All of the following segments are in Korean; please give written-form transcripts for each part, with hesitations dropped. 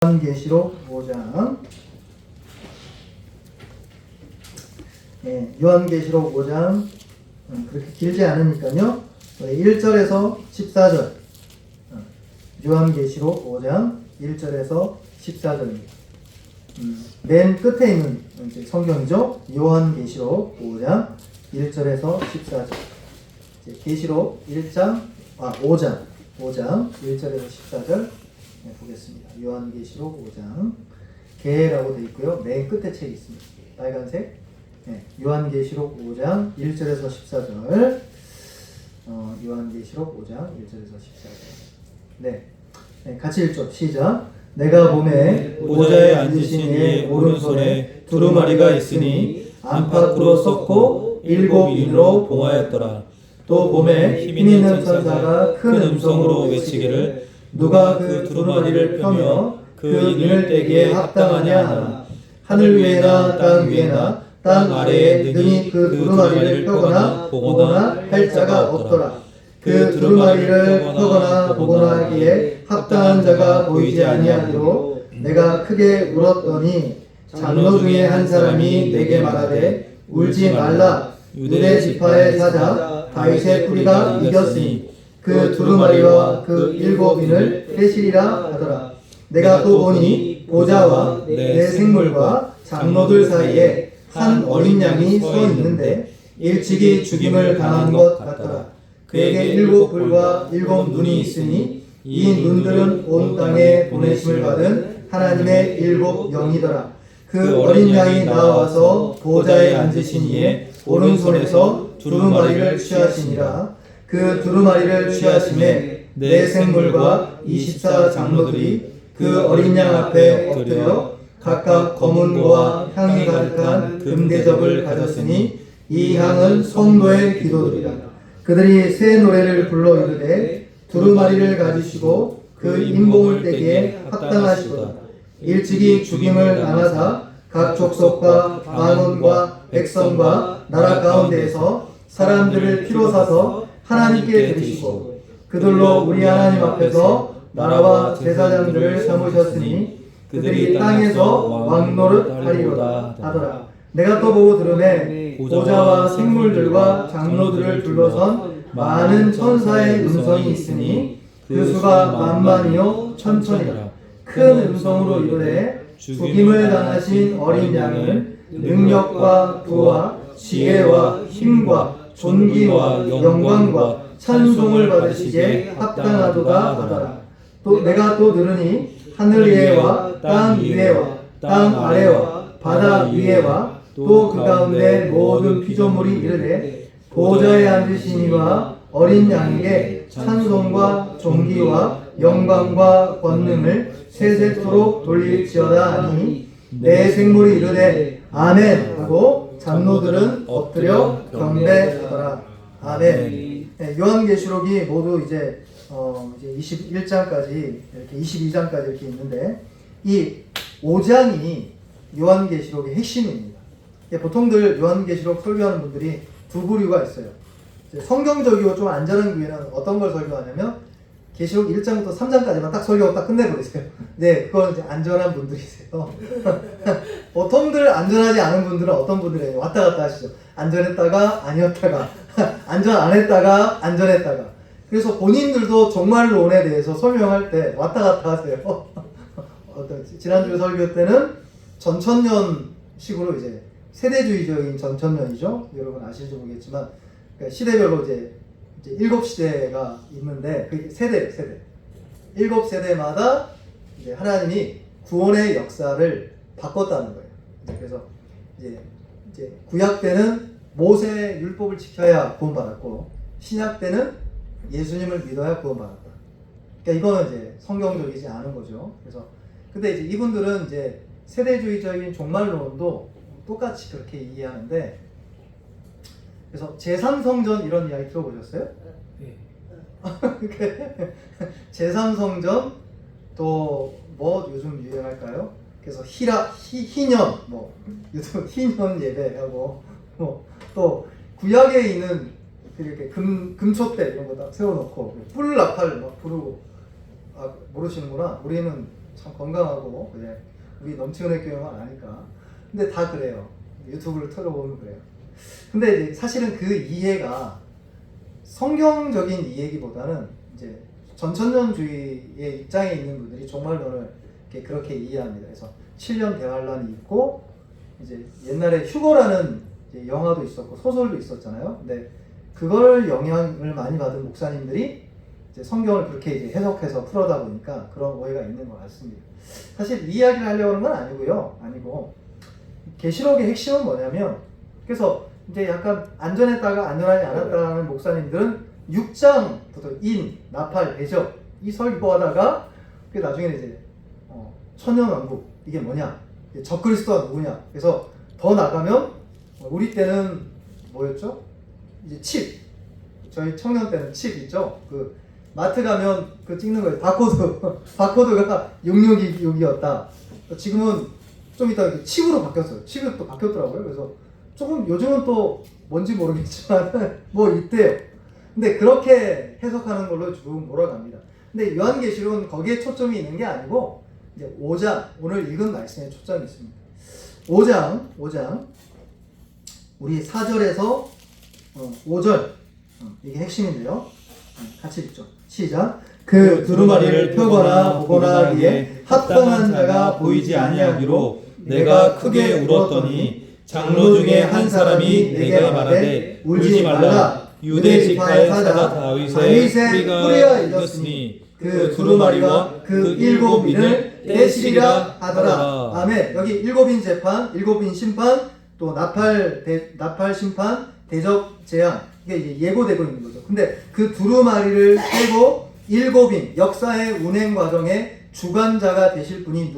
요한계시록 5장. 요한계시록 5장 그렇게 길지 않으니까요. 1절에서 14절. 요한계시록 5장 1절에서 14절입니다. 맨 끝에 있는 성경이죠. 요한계시록 5장 1절에서 14절. 계시록 5장 1절에서 14절 보겠습니다. 요한계시록 5장 개라고 되어 있고요. 맨 끝에 책이 있습니다. 빨간색. 요한계시록 5장 1절에서 14절. 요한계시록 5장 1절에서 14절. 같이 읽죠. 시작. 내가 보매 보좌에 앉으신 이의 오른손에 두루마리가 있으니 안팎으로 썩고 7인으로 봉하였더라. 또 보매 힘 있는 천사가 큰 음성으로 외치기를 누가 그 두루마리를 펴며 그 인을 떼기에 합당하냐 하나. 하늘 위에나 땅 위에나 땅 아래에 능히 그 두루마리를 펴거나 보거나 할 자가 없더라. 그 두루마리를 펴거나 보거나 하기에 합당한 자가 보이지 아니하기로 내가 크게 울었더니 장로 중에 한 사람이 내게 말하되 울지 말라. 유대 지파의 사자 다윗의 뿌리가 이겼으니 그 두루마리와 그 7인을 떼시리라 하더라. 내가 또 보니 보좌와 내 생물과 장로들 사이에 한 어린 양이 서 있는데 일찍이 죽임을 당한 것 같더라. 그에게 7뿔과 7눈이 있으니 이 눈들은 온 땅에 보내심을 받은 하나님의 7영이더라. 그 어린 양이 나와서 보좌에 앉으신 이의 오른손에서 두루마리를 취하시니라. 그 두루마리를 취하심에 내 생물과 24 장로들이 그 어린 양 앞에 엎드려 각각 검은 고와 향이 가득한 금대접을 가졌으니 이 향은 성도의 기도들이라. 그들이 새 노래를 불러 이르되 두루마리를 가지시고 그 인봉을 떼기에 합당하시도다. 일찍이 죽임을 당하사 각 족속과 방언과 백성과 나라 가운데에서 사람들을 피로 사서 하나님께 드리시고 그들로 우리 하나님 앞에서 나라와 제사장들을 삼으셨으니 그들이 땅에서 왕노릇 하리로다 하더라. 내가 또 보고 들으매 보좌와 생물들과 장로들을 둘러선 많은 천사의 음성이 있으니 그 수가 만만이요 천천이라. 큰 음성으로 이르되 죽임을 당하신 어린 양은 능력과 부와 지혜와 힘과 존귀와 영광과 찬송을 받으시기에 합당하도다 하더라. 또 내가 또 들으니 하늘 위에와 땅 위에와 땅 아래와 바다 위에와 또 그 가운데 모든 피조물이 이르되 보좌에 앉으신 이와 어린 양에게 찬송과 존귀와 영광과 권능을 세세토록 돌릴지어다 하니 내 생물이 이르되 아멘 하고 장로들은 엎드려 경배하더라. 아멘. 요한계시록이 모두 이제 21장까지 이렇게 22장까지 이렇게 있는데 이 5장이 요한계시록의 핵심입니다. 보통들 요한계시록 설교하는 분들이 두 부류가 있어요. 성경적이고 좀 안전한 교회는 어떤 걸 설교하냐면 계시록 1장부터 3장까지만 딱 설교하고 딱 끝내버리세요. 네, 그건 이제 안전한 분들이세요. 보통들 안전하지 않은 분들은 어떤 분들이에요? 왔다 갔다 하시죠. 안전했다가 아니었다가 안전 안 했다가 안전했다가. 그래서 본인들도 종말론에 대해서 설명할 때 왔다 갔다 하세요. 지난주 설교 때는 전천년식으로 이제 세대주의적인 전천년이죠. 여러분 아실지 모르겠지만 그러니까 시대별로 이제 7시대가 있는데 그 세대 7세대마다 이제 하나님이 구원의 역사를 바꿨다는 거예요. 그래서 이제 구약 때는 모세 율법을 지켜야 구원받았고 신약 때는 예수님을 믿어야 구원받았다. 그러니까 이거는 이제 성경적이지 않은 거죠. 그래서 근데 이제 이분들은 이제 세대주의적인 종말론도 똑같이 그렇게 이해하는데 그래서 제3성전 이런 이야기 들어보셨어요? 네. 제3성전 또 뭐 요즘 유행할까요? 그래서 희년 뭐 요즘 희년 예배하고 뭐 또 구약에 있는 이렇게 금초대 이런 거 딱 세워놓고 뿔 나팔 막 부르고 모르시는구나. 우리는 참 건강하고 그냥 우리 넘치는 교회만 아니까. 근데 다 그래요. 유튜브를 틀어보면 그래요. 근데 이제 사실은 그 이해가 성경적인 이해기보다는 이제 전천년주의의 입장에 있는 분들이 종말론을 그렇게 이해합니다. 그래서 7년 대환란이 있고 이제 옛날에 휴거라는 이제 영화도 있었고 소설도 있었잖아요. 근데 그걸 영향을 많이 받은 목사님들이 이제 성경을 그렇게 이제 해석해서 풀어다 보니까 그런 오해가 있는 것 같습니다. 사실 이 이야기를 하려고 하는 건 아니고 계시록의 핵심은 뭐냐면, 그래서 이제 약간 안전했다가 안전하지 않았다는 목사님들은 6장부터 인, 나팔, 대접 이 설교하다가 그 나중에는 이제 천년왕국 이게 뭐냐, 적그리스도가 누구냐. 그래서 더 나가면 우리 때는 뭐였죠? 이제 칩. 저희 청년 때는 칩 있죠. 그 마트 가면 그 찍는 거예요. 바코드. 바코드가 666이었다. 지금은 좀 이따 칩으로 바뀌었어요. 칩이 또 바뀌었더라고요. 그래서 조금 요즘은 또 뭔지 모르겠지만 뭐 있대요. 근데 그렇게 해석하는 걸로 쭉 몰아갑니다. 근데 요한계시록은 거기에 초점이 있는 게 아니고 이제 5장, 오늘 읽은 말씀에 초점이 있습니다. 5장 우리 4절에서 5절 이게 핵심인데요. 같이 읽죠. 시작. 그 두루마리를 펴거나 보거나 하기에 합당한 자가 보이지 아니하기로 내가 크게 울었더니 장로 중에 한 사람이 내게 말하되 울지 말라. 유대 지파의 사자 다윗의 뿌리가 잊었으니 그 두루마리와 그 일곱 인을 떼시리라 하더라. 아멘. 여기 일곱인 재판, 일곱인 심판, 또 나팔 심판, 대적 재앙, 이게 이제 예고되고 있는 거죠. 근데 그 두루마리를 떼고 일곱인 역사의 운행 과정에 주관자가 되실 분이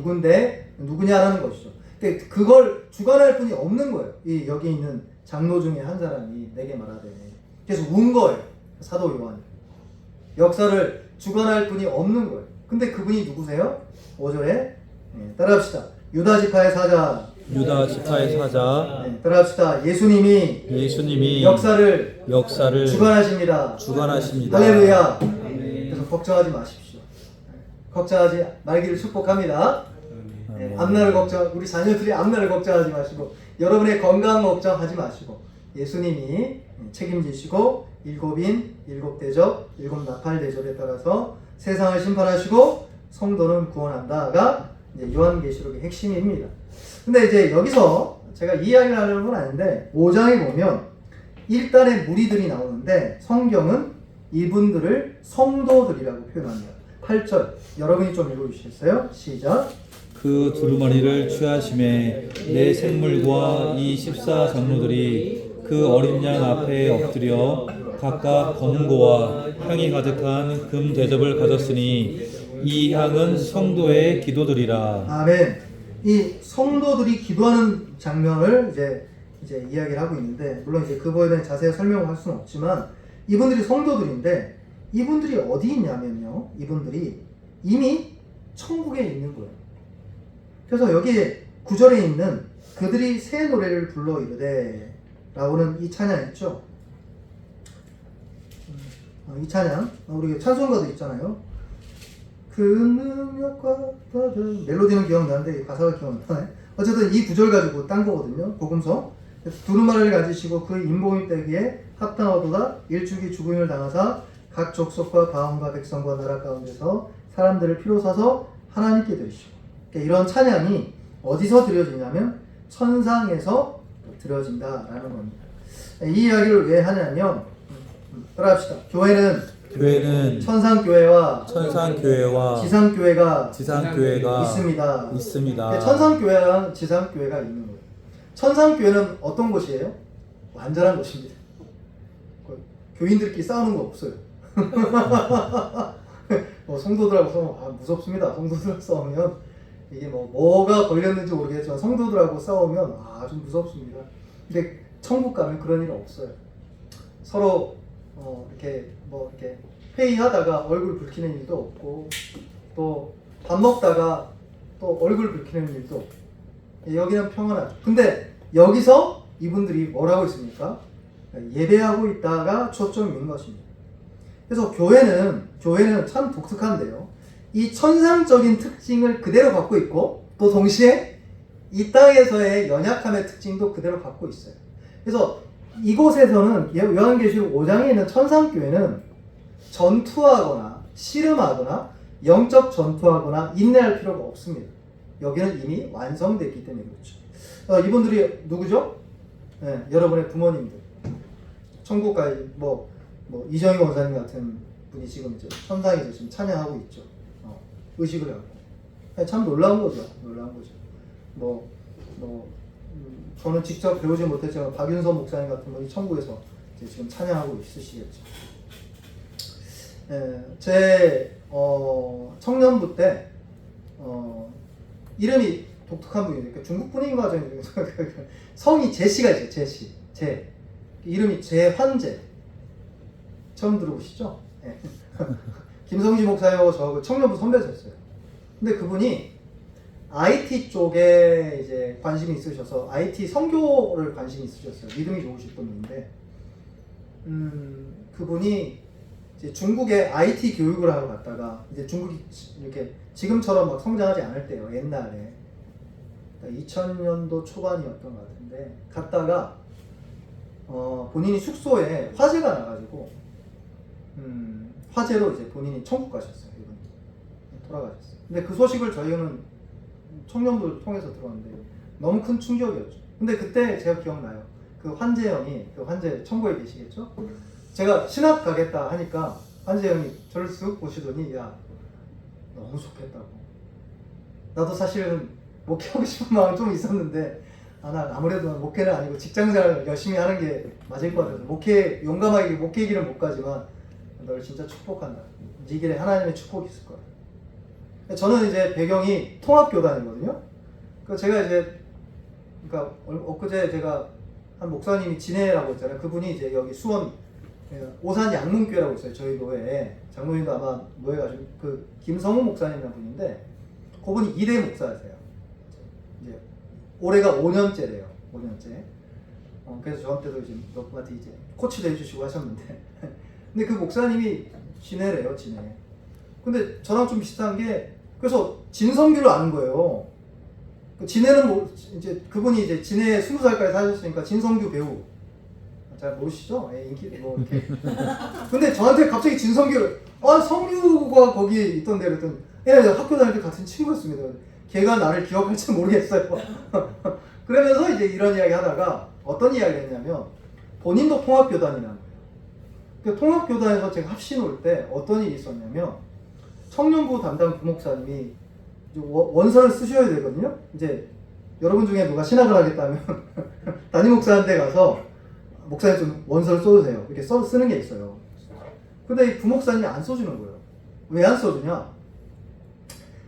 누구냐라는 것이죠. 근데 그걸 주관할 분이 없는 거예요. 이 여기 있는 장로 중에 한 사람이 내게 말하되. 그래서 운 거예요. 사도 요한이. 역사를 주관할 분이 없는 거예요. 근데 그분이 누구세요? 5절에 따라합시다. 유다 지파의 사자. 따라합시다. 예수님이 역사를 주관하십니다. 할렐루야. 그래서 걱정하지 마십시오. 걱정하지 말기를 축복합니다. 앞날을 우리 자녀들이 앞날을 걱정하지 마시고, 여러분의 건강 걱정하지 마시고, 예수님이 책임지시고 일곱인, 일곱 대접, 일곱 나팔 대접에 따라서 세상을 심판하시고 성도는 구원한다가 이제 요한계시록의 핵심입니다. 근데 이제 여기서 제가 이야기를 하려는 건 아닌데 5장에 보면 일단의 무리들이 나오는데 성경은 이분들을 성도들이라고 표현합니다. 8절 여러분이 좀 읽어주시겠어요? 시작. 그 두루마리를 취하심에 내 생물과 이 14장로들이 그 어린 양 앞에 엎드려 각각 검은고와 향이 가득한 금 대접을 가졌으니 이 향은 성도의 기도들이라. 아멘. 이 성도들이 기도하는 장면을 이제 이야기를 하고 있는데, 물론 이제 그거에 대한 자세히 설명을 할 수는 없지만 이분들이 성도들인데 이분들이 어디 있냐면요, 이분들이 이미 천국에 있는 거예요. 그래서 여기 9절에 있는 그들이 새 노래를 불러 이르되 라고는 이 찬양 있죠. 이 찬양 우리 찬송가도 있잖아요. 그 능력과 멜로디는 기억나는데 가사가 기억 안 나네. 어쨌든 이 구절 가지고 딴 거거든요. 복음서. 두루마리를 가지시고 그 인봉이 떼기에 합당하도다. 일주기 죽음을 당하사 각 족속과 바원과 백성과 나라 가운데서 사람들을 피로 사서 하나님께 드리시고. 그러니까 이런 찬양이 어디서 드려지냐면 천상에서 드려진다라는 겁니다. 이 이야기를 왜 하냐면, 따라합시다. 교회는 천상교회와 지상교회가 있습니다. 천상교회랑 지상교회가 있는 거예요. 천상교회는 어떤 곳이에요? 완전한 곳입니다. 교인들끼리 싸우는 거 없어요. 성도들하고 싸우면 무섭습니다. 성도들하고 싸우면 이게 뭐가 걸렸는지 모르겠지만 성도들하고 싸우면 아주 무섭습니다. 근데 천국 가면 그런 일 없어요. 서로 이렇게 회의하다가 얼굴 붉히는 일도 없고, 또 밥 먹다가 또 얼굴 붉히는 일도 없고, 여기는 평안하죠. 근데 여기서 이분들이 뭘 하고 있습니까? 예배하고 있다가 초점인 것입니다. 그래서 교회는 참 독특한데요. 이 천상적인 특징을 그대로 갖고 있고 또 동시에 이 땅에서의 연약함의 특징도 그대로 갖고 있어요. 그래서 이곳에서는 요한계시록 5장에 있는 천상교회는 전투하거나 씨름하거나 영적 전투하거나 인내할 필요가 없습니다. 여기는 이미 완성됐기 때문에 그렇죠. 이분들이 누구죠? 네, 여러분의 부모님들. 천국까지 뭐 이정희 원사님 같은 분이 지금 이제 천상에서 지금 찬양하고 있죠. 의식을 갖고. 참 놀라운 거죠. 놀라운 거죠. 저는 직접 배우지 못했지만 박윤서 목사님 같은 분이 천국에서 이제 지금 찬양하고 있으시겠죠. 제 청년부 때 이름이 독특한 분이에요. 그러니까 중국 분인가 성이 제시가 있어요. 제 이름이 제환제. 처음 들어보시죠? 네. 김성지 목사님하고 저하고 청년부 선배셨어요. 근데 그분이 IT 쪽에 이제 관심이 있으셔서 IT 선교를 관심이 있으셨어요. 믿음이 좋으신 분인데, 그분이 이제 중국에 IT 교육을 하러 갔다가 이제 중국이 이렇게 지금처럼 막 성장하지 않을 때요. 옛날에 2000년도 초반이었던 것 같은데 갔다가 본인이 숙소에 화재가 나가지고 화재로 이제 본인이 천국 가셨어요. 이분이 돌아가셨어요. 근데 그 소식을 저희는 청년부를 통해서 들었는데 너무 큰 충격이었죠. 근데 그때 제가 기억나요. 그 환재 형이, 그 환재 천국에 계시겠죠? 제가 신학 가겠다 하니까 환재 형이 저를 쓱 보시더니 야 너무 좋겠다고. 나도 사실은 목회하고 싶은 마음이 좀 있었는데 난 아무래도 목회는 아니고 직장생활 열심히 하는 게 맞을 것 같아서 용감하게 목회 길은 못 가지만 너를 진짜 축복한다. 네 길에 하나님의 축복이 있을 거야. 저는 이제 배경이 통합교단이거든요. 제가 이제 그러니까 엊그제 제가 한 목사님이 진해라고 했잖아요. 그분이 이제 여기 수원 오산 양문교회라고 있어요. 저희 노회에 장로님도 아마 노회 가시고 그 김성우 목사님이라는 분인데 그분이 2대 목사세요. 이제 올해가 5년째래요. 5년째. 그래서 저한테도 이제 몇 분한테 이제 코치도 해주시고 하셨는데 근데 그 목사님이 진해래요. 진해. 근데 저랑 좀 비슷한 게 그래서 진성규를 아는 거예요. 진해는 이제 그분이 이제 진해에 20살까지 사셨으니까 진성규 배우 잘 모르시죠? 인기 이렇게. 근데 저한테 갑자기 진성규를 성규가 거기 있던데 그랬더니 학교 다닐 때 같은 친구였습니다. 걔가 나를 기억할지 모르겠어요. 그러면서 이제 이런 이야기 하다가 어떤 이야기를 했냐면 본인도 통합교단이라는 거예요. 그 통합교단에서 제가 합신 올 때 어떤 일이 있었냐면 청년부 담당 부목사님이 원서를 쓰셔야 되거든요. 이제 여러분 중에 누가 신학을 하겠다면 담임 목사한테 가서 목사님 좀 원서를 써주세요. 이렇게 쓰는 게 있어요. 근데 이 부목사님이 안 써주는 거예요. 왜 안 써주냐?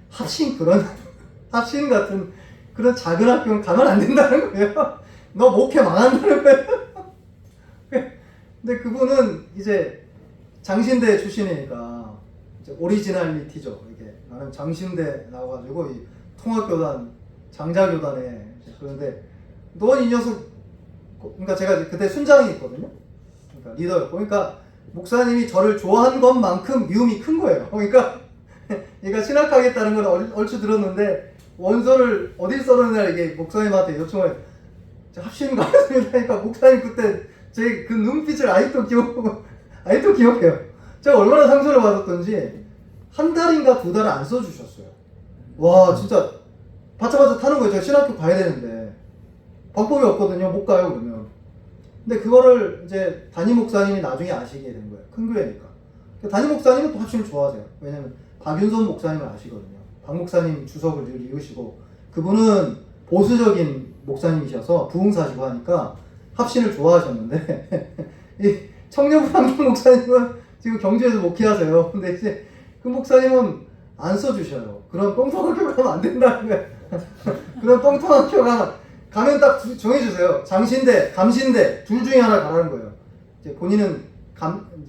합신 같은 그런 작은 학교는 가면 안 된다는 거예요. 너 목회 망한다는 거예요. 근데 그분은 이제 장신대 출신이니까 이제 오리지널리티죠. 이게 나는 장신대 나와가지고 이 통합교단 장자교단에 그런데 너 이 녀석 그러니까 제가 그때 순장이 있거든요. 그러니까 리더였고 그러니까 목사님이 저를 좋아한 것만큼 미움이 큰 거예요. 그러니까 얘가 신학하겠다는 걸 얼추 들었는데 원서를 어디 써놓느냐 이게 목사님한테 요청을 합심 가겠습니다 하니까 목사님 그때 제 그 눈빛을 아직도 기억해요. 제가 얼마나 상처를 받았던지 한 달인가 2달을 안 써주셨어요. 와 진짜 바짝바짝 타는 거예요. 제가 신학교 가야 되는데 방법이 없거든요. 못 가요 그러면. 근데 그거를 이제 담임 목사님이 나중에 아시게 된 거예요. 큰 교회니까. 담임 목사님은 또 합심을 좋아하세요. 왜냐면 박윤선 목사님을 아시거든요. 박 목사님 주석을 늘 이으시고 그분은 보수적인 목사님이셔서 부흥사시고 하니까 합신을 좋아하셨는데 이 청년부 담당 목사님은 지금 경주에서 목회하세요. 근데 이제 그 목사님은 안 써주셔요. 그런 똥통한 학교 가면 안 된다는 거예요. 그런 똥통한 학교 가면 딱 정해주세요. 장신대, 감신대 둘 중에 하나 가라는 거예요. 이제 본인은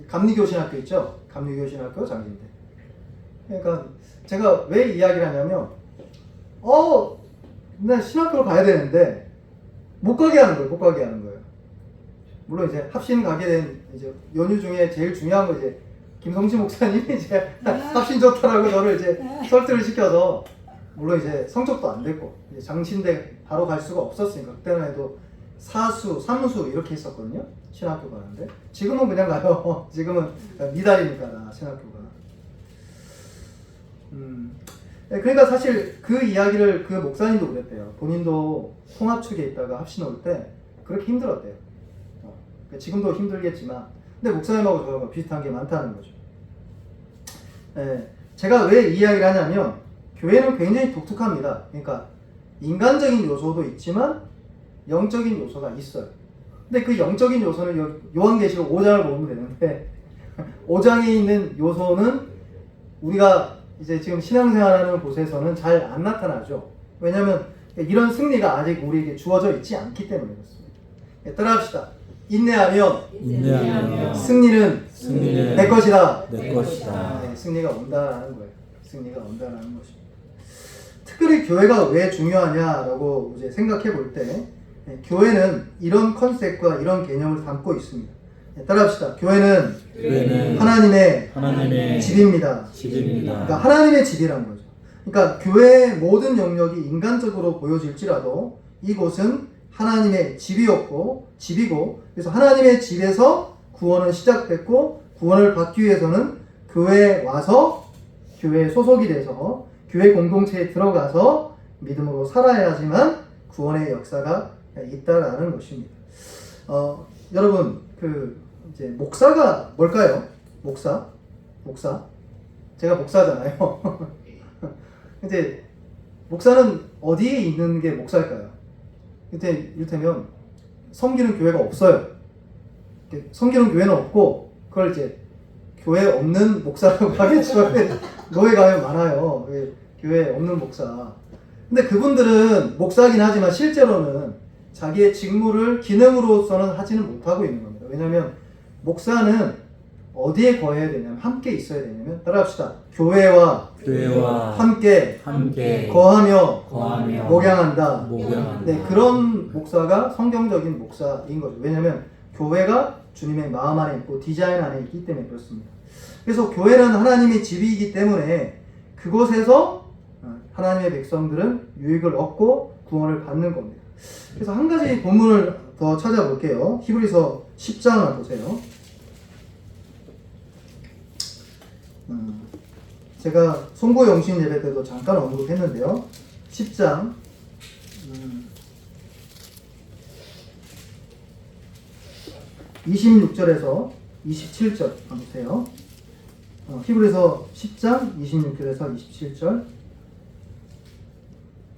감리교신학교 있죠? 감리교신학교, 장신대. 그러니까 제가 왜 이야기를 하냐면 나 신학교를 가야 되는데 못 가게 하는 거예요. 물론 이제 합신 가게 된 이제 연휴 중에 제일 중요한 거 이제 김성진 목사님이 이제 합신 좋다라고 너를 이제 설득을 시켜서, 물론 이제 성적도 안 됐고 이제 장신대 바로 갈 수가 없었으니까 그때만 해도 사수, 삼수 이렇게 했었거든요. 신학교 가는데 지금은 그냥 가요. 지금은 미달이니까 나 신학교가. 그러니까 사실 그 이야기를 그 목사님도 그랬대요. 본인도 통합 측에 있다가 합신 올 때 그렇게 힘들었대요. 그러니까 지금도 힘들겠지만, 근데 목사님하고 저하고 비슷한 게 많다는 거죠. 제가 왜 이 이야기를 하냐면, 교회는 굉장히 독특합니다. 그러니까 인간적인 요소도 있지만 영적인 요소가 있어요. 근데 그 영적인 요소는 요한계시록 5장을 보면 되는데 5장에 있는 요소는 우리가 이제 지금 신앙생활하는 곳에서는 잘 안 나타나죠. 왜냐하면 이런 승리가 아직 우리에게 주어져 있지 않기 때문에 그렇습니다. 따라합시다. 인내하면 승리는 내 것이다. 승리가 온다라는 거예요. 승리가 온다라는 것입니다. 특별히 교회가 왜 중요하냐라고 이제 생각해 볼 때, 교회는 이런 컨셉과 이런 개념을 담고 있습니다. 따라합시다. 교회는 하나님의 집입니다. 그러니까 하나님의 집이라는 거죠. 그러니까 교회의 모든 영역이 인간적으로 보여질지라도 이곳은 하나님의 집이고, 그래서 하나님의 집에서 구원은 시작됐고, 구원을 받기 위해서는 교회에 와서 교회에 소속이 돼서 교회 공동체에 들어가서 믿음으로 살아야지만 구원의 역사가 있다라는 것입니다. 여러분, 이제 목사가 뭘까요? 목사? 제가 목사잖아요. 이제 목사는 어디에 있는 게 목사일까요? 이를테면 섬기는 교회가 없어요. 섬기는 교회는 없고, 그걸 이제 교회 없는 목사라고 하겠죠. 교회 가면 많아요. 교회 없는 목사. 근데 그분들은 목사긴 하지만 실제로는 자기의 직무를 기능으로서는 하지는 못하고 있는 겁니다. 왜냐하면 목사는 어디에 거해야 되냐면, 함께 있어야 되냐면, 따라합시다. 교회와 함께 거하며 목양한다. 네, 그런 목사가 성경적인 목사인 거죠. 왜냐하면 교회가 주님의 마음 안에 있고 디자인 안에 있기 때문에 그렇습니다. 그래서 교회는 하나님의 집이기 때문에 그곳에서 하나님의 백성들은 유익을 얻고 구원을 받는 겁니다. 그래서 한 가지 본문을 더 찾아볼게요. 히브리서 10장을 보세요. 제가 송구영신 예배 때도 잠깐 언급했는데요. 10장 26절에서 27절 보세요. 히브리서 10장 26절에서 27절.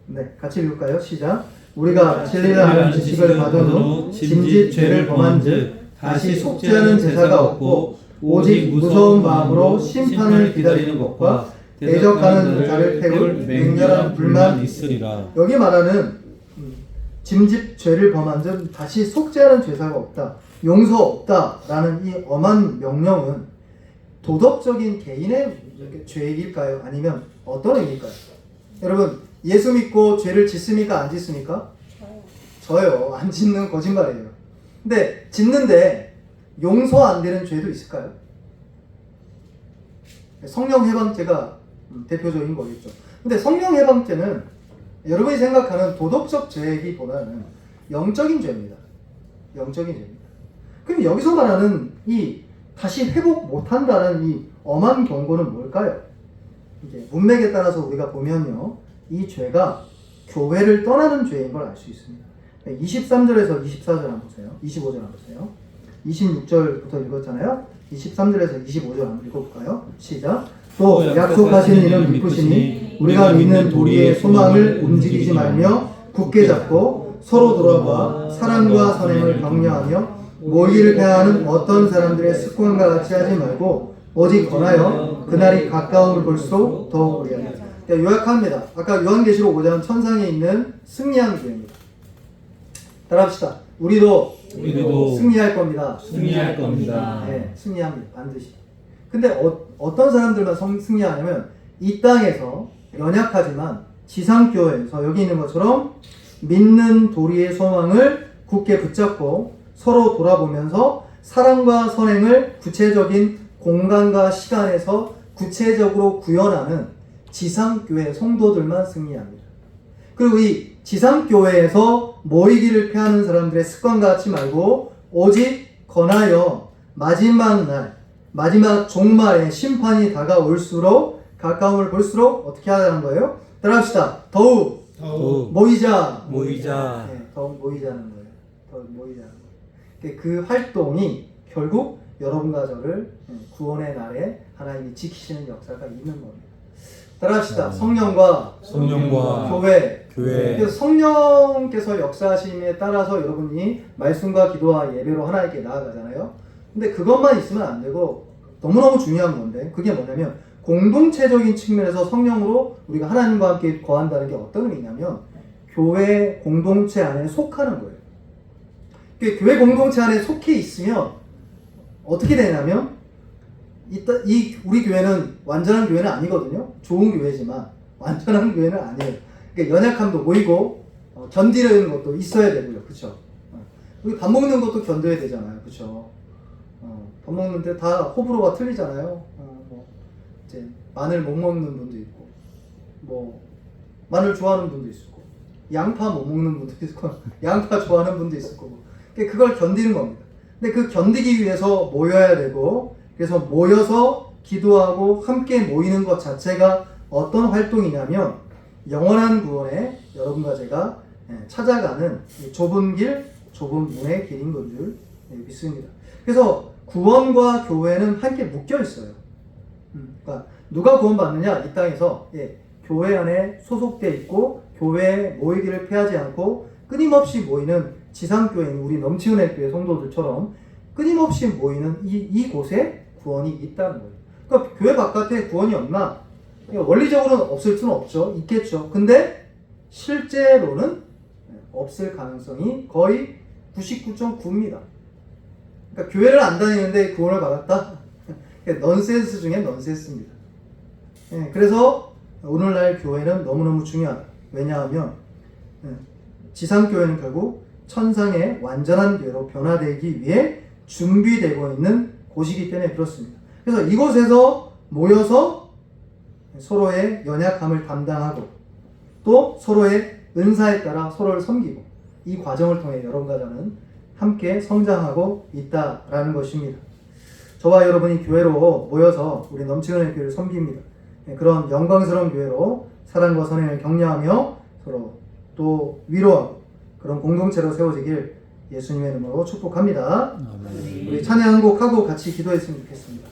네, 같이 읽을까요? 시작. 우리가 진리를 아는 지식을 받은 후 짐짓 죄를 범한즉 다시 속죄하는 제사가 없고 오직 무서운 마음으로 심판을 기다리는 것과 대적하는 자를 태울 맹렬한 불만 있으리라. 여기 말하는 짐짓 죄를 범한즉 다시 속죄하는 제사가 없다, 용서 없다라는 이 엄한 명령은 도덕적인 개인의 죄일까요? 아니면 어떤 의미일까요? 여러분, 예수 믿고 죄를 짓습니까? 안 짓습니까? 저요. 안 짓는 거짓말이에요. 근데 짓는데 용서 안 되는 죄도 있을까요? 성령 해방죄가 대표적인 거겠죠. 근데 성령 해방죄는 여러분이 생각하는 도덕적 죄이기보다는 영적인 죄입니다. 영적인 죄입니다. 그럼 여기서 말하는 이 다시 회복 못한다는 이 엄한 경고는 뭘까요? 이제 문맥에 따라서 우리가 보면요, 이 죄가 교회를 떠나는 죄인 걸 알 수 있습니다. 23절에서 24절 한번 보세요. 25절 한번 보세요. 26절부터 읽었잖아요. 23절에서 25절 한번 읽어볼까요? 시작. 또 약속하신 이는 기쁘시니 우리가 믿는 도리의 소망을 움직이지 말며 굳게 잡고 서로 돌아봐 사랑과 선행을 격려하며 모의를 대하는 어떤 사람들의 습관과 같이 하지 말고 오직 권하여 그날이 가까움을 볼수록 더욱 우리하다. 요약합니다. 아까 요한계시록 5장 천상에 있는 승리한 교회입니다. 따라합시다. 우리도 승리할 겁니다. 네, 승리합니다. 반드시. 근데 어떤 사람들만 승리하냐면 이 땅에서 연약하지만 지상교회에서 여기 있는 것처럼 믿는 도리의 소망을 굳게 붙잡고 서로 돌아보면서 사랑과 선행을 구체적인 공간과 시간에서 구체적으로 구현하는 지상교회 성도들만 승리합니다. 그리고 이 지상교회에서 모이기를 피하는 사람들의 습관과 같이 말고 오직 권하여 마지막 날, 마지막 종말의 심판이 다가올수록 가까움을 볼수록 어떻게 하자는 거예요? 따라합시다. 더욱 모이자. 네, 더욱 모이자는 거예요. 더욱 모이자는 거예요. 그 활동이 결국 여러분과 저를 구원의 날에 하나님이 지키시는 역사가 있는 겁니다. 따라합시다. 성령과 교회. 그래서 성령께서 역사하심에 따라서 여러분이 말씀과 기도와 예배로 하나님께 나아가잖아요. 근데 그것만 있으면 안 되고 너무너무 중요한 건데 그게 뭐냐면 공동체적인 측면에서 성령으로 우리가 하나님과 함께 거한다는 게 어떤 의미냐면 교회 공동체 안에 속하는 거예요. 교회 공동체 안에 속해 있으면 어떻게 되냐면 우리 교회는 완전한 교회는 아니거든요. 좋은 교회지만 완전한 교회는 아니에요. 그러니까 연약함도 보이고 견디는 것도 있어야 되고요. 그렇죠? 우리 밥 먹는 것도 견뎌야 되잖아요. 그렇죠? 밥 먹는데 다 호불호가 틀리잖아요. 이제 마늘 못 먹는 분도 있고, 뭐 마늘 좋아하는 분도 있고, 양파 못 먹는 분도 있고, 양파 좋아하는 분도 있을 거고, 그걸 견디는 겁니다. 근데 그 견디기 위해서 모여야 되고, 그래서 모여서 기도하고 함께 모이는 것 자체가 어떤 활동이냐면 영원한 구원에 여러분과 제가 찾아가는 좁은 길, 좁은 문의 길인 건 줄 믿습니다. 그래서 구원과 교회는 함께 묶여 있어요. 그러니까 누가 구원받느냐? 이 땅에서 교회 안에 소속돼 있고 교회에 모이기를 피하지 않고 끊임없이 모이는 지상교회인 우리 넘치는 교회 성도들처럼 끊임없이 모이는 이곳에 구원이 있다는 거예요. 그러니까 교회 바깥에 구원이 없나? 원리적으로는 없을 수는 없죠. 있겠죠. 근데 실제로는 없을 가능성이 거의 99.9입니다. 그러니까 교회를 안 다니는데 구원을 받았다? 넌센스 중에 넌센스입니다. 그래서 오늘날 교회는 너무너무 중요하다. 왜냐하면 지상교회는 결국 천상의 완전한 교회로 변화되기 위해 준비되고 있는 곳이기 때문에 그렇습니다. 그래서 이곳에서 모여서 서로의 연약함을 담당하고 또 서로의 은사에 따라 서로를 섬기고 이 과정을 통해 여러분과 저는 함께 성장하고 있다라는 것입니다. 저와 여러분이 교회로 모여서 우리 넘치는 교회를 섬깁니다. 그런 영광스러운 교회로 사랑과 선행을 격려하며 서로 또 위로하고 그런 공동체로 세워지길 예수님의 이름으로 축복합니다. 우리 찬양 한 곡 하고 같이 기도했으면 좋겠습니다.